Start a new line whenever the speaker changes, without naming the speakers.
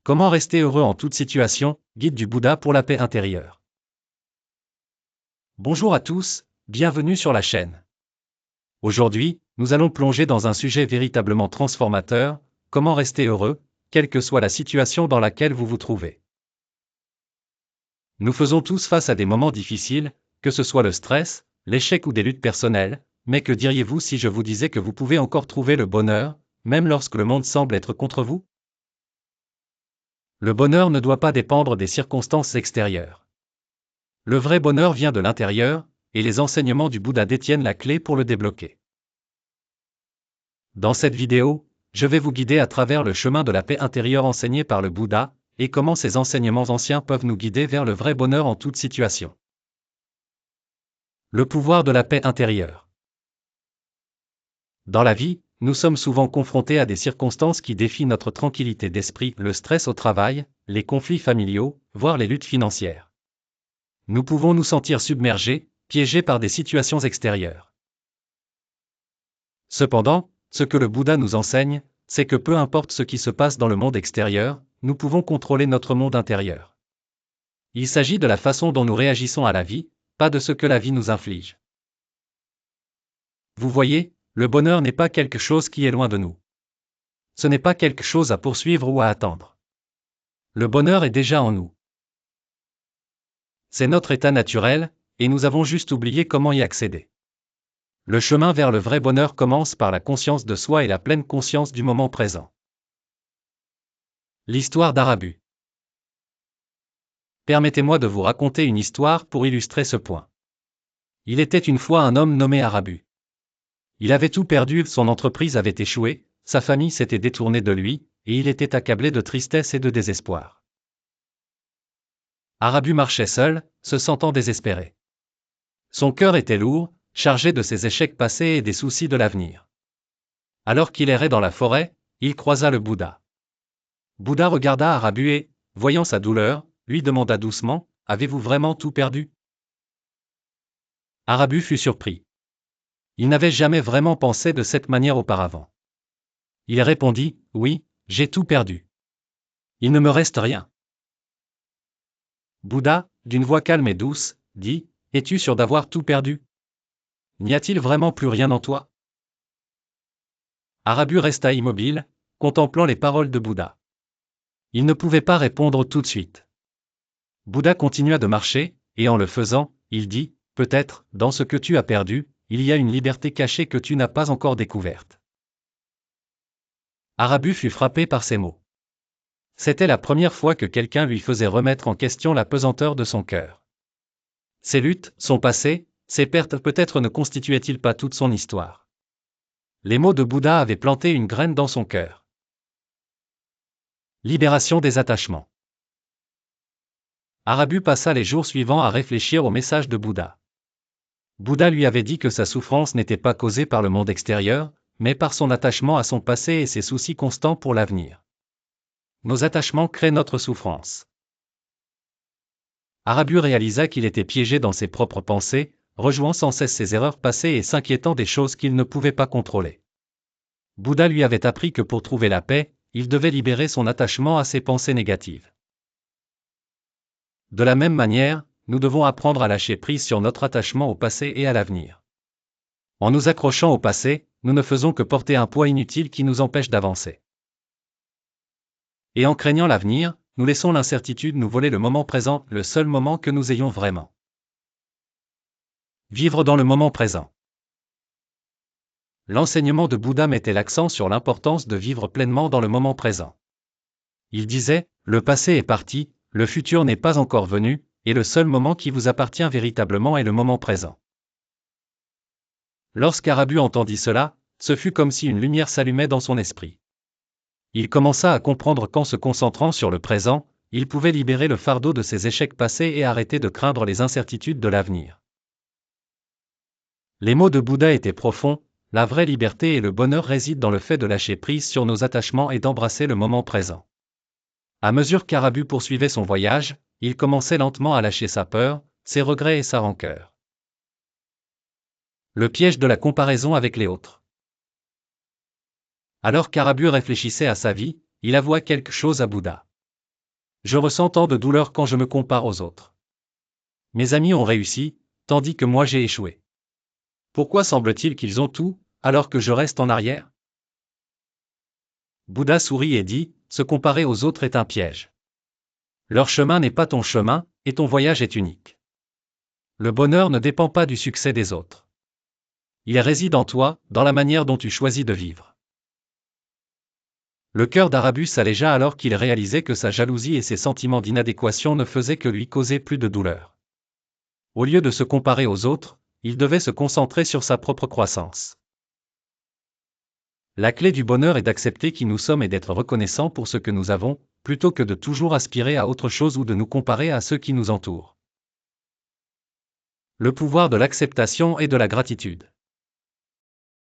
Comment rester heureux en toute situation, guide du Bouddha pour la paix intérieure. Bonjour à tous, bienvenue sur la chaîne. Aujourd'hui, nous allons plonger dans un sujet véritablement transformateur, comment rester heureux, quelle que soit la situation dans laquelle vous vous trouvez. Nous faisons tous face à des moments difficiles, que ce soit le stress, l'échec ou des luttes personnelles, mais que diriez-vous si je vous disais que vous pouvez encore trouver le bonheur, même lorsque le monde semble être contre vous? Le bonheur ne doit pas dépendre des circonstances extérieures. Le vrai bonheur vient de l'intérieur, et les enseignements du Bouddha détiennent la clé pour le débloquer. Dans cette vidéo, je vais vous guider à travers le chemin de la paix intérieure enseigné par le Bouddha, et comment ces enseignements anciens peuvent nous guider vers le vrai bonheur en toute situation. Le pouvoir de la paix intérieure. Dans la vie, nous sommes souvent confrontés à des circonstances qui défient notre tranquillité d'esprit, le stress au travail, les conflits familiaux, voire les luttes financières. Nous pouvons nous sentir submergés, piégés par des situations extérieures. Cependant, ce que le Bouddha nous enseigne, c'est que peu importe ce qui se passe dans le monde extérieur, nous pouvons contrôler notre monde intérieur. Il s'agit de la façon dont nous réagissons à la vie, pas de ce que la vie nous inflige. Vous voyez, le bonheur n'est pas quelque chose qui est loin de nous. Ce n'est pas quelque chose à poursuivre ou à attendre. Le bonheur est déjà en nous. C'est notre état naturel, et nous avons juste oublié comment y accéder. Le chemin vers le vrai bonheur commence par la conscience de soi et la pleine conscience du moment présent. L'histoire d'Arabu. Permettez-moi de vous raconter une histoire pour illustrer ce point. Il était une fois un homme nommé Arabu. Il avait tout perdu, son entreprise avait échoué, sa famille s'était détournée de lui, et il était accablé de tristesse et de désespoir. Arabu marchait seul, se sentant désespéré. Son cœur était lourd, chargé de ses échecs passés et des soucis de l'avenir. Alors qu'il errait dans la forêt, il croisa le Bouddha. Bouddha regarda Arabu et, voyant sa douleur, lui demanda doucement, « Avez-vous vraiment tout perdu ?» Arabu fut surpris. Il n'avait jamais vraiment pensé de cette manière auparavant. Il répondit, « Oui, j'ai tout perdu. Il ne me reste rien. » Bouddha, d'une voix calme et douce, dit, « Es-tu sûr d'avoir tout perdu? N'y a-t-il vraiment plus rien en toi ?» Arabu resta immobile, contemplant les paroles de Bouddha. Il ne pouvait pas répondre tout de suite. Bouddha continua de marcher, et en le faisant, il dit, « Peut-être, dans ce que tu as perdu, il y a une liberté cachée que tu n'as pas encore découverte. » Arabu fut frappé par ces mots. C'était la première fois que quelqu'un lui faisait remettre en question la pesanteur de son cœur. Ses luttes, son passé, ses pertes peut-être ne constituaient-ils pas toute son histoire. Les mots de Bouddha avaient planté une graine dans son cœur. Libération des attachements. Arabu passa les jours suivants à réfléchir au message de Bouddha. Bouddha lui avait dit que sa souffrance n'était pas causée par le monde extérieur, mais par son attachement à son passé et ses soucis constants pour l'avenir. Nos attachements créent notre souffrance. Arabu réalisa qu'il était piégé dans ses propres pensées, rejouant sans cesse ses erreurs passées et s'inquiétant des choses qu'il ne pouvait pas contrôler. Bouddha lui avait appris que pour trouver la paix, il devait libérer son attachement à ses pensées négatives. De la même manière, nous devons apprendre à lâcher prise sur notre attachement au passé et à l'avenir. En nous accrochant au passé, nous ne faisons que porter un poids inutile qui nous empêche d'avancer. Et en craignant l'avenir, nous laissons l'incertitude nous voler le moment présent, le seul moment que nous ayons vraiment. Vivre dans le moment présent. L'enseignement de Bouddha mettait l'accent sur l'importance de vivre pleinement dans le moment présent. Il disait, « Le passé est parti, le futur n'est pas encore venu, et le seul moment qui vous appartient véritablement est le moment présent. » Lorsqu'Arabu entendit cela, ce fut comme si une lumière s'allumait dans son esprit. Il commença à comprendre qu'en se concentrant sur le présent, il pouvait libérer le fardeau de ses échecs passés et arrêter de craindre les incertitudes de l'avenir. Les mots de Bouddha étaient profonds, la vraie liberté et le bonheur résident dans le fait de lâcher prise sur nos attachements et d'embrasser le moment présent. À mesure qu'Arabu poursuivait son voyage, il commençait lentement à lâcher sa peur, ses regrets et sa rancœur. Le piège de la comparaison avec les autres. Alors qu'Arabu réfléchissait à sa vie, il avoua quelque chose à Bouddha. Je ressens tant de douleur quand je me compare aux autres. Mes amis ont réussi, tandis que moi j'ai échoué. Pourquoi semble-t-il qu'ils ont tout, alors que je reste en arrière? Bouddha sourit et dit, se comparer aux autres est un piège. Leur chemin n'est pas ton chemin, et ton voyage est unique. Le bonheur ne dépend pas du succès des autres. Il réside en toi, dans la manière dont tu choisis de vivre. Le cœur d'Arabus s'allégea alors qu'il réalisait que sa jalousie et ses sentiments d'inadéquation ne faisaient que lui causer plus de douleur. Au lieu de se comparer aux autres, il devait se concentrer sur sa propre croissance. La clé du bonheur est d'accepter qui nous sommes et d'être reconnaissants pour ce que nous avons, plutôt que de toujours aspirer à autre chose ou de nous comparer à ceux qui nous entourent. Le pouvoir de l'acceptation et de la gratitude.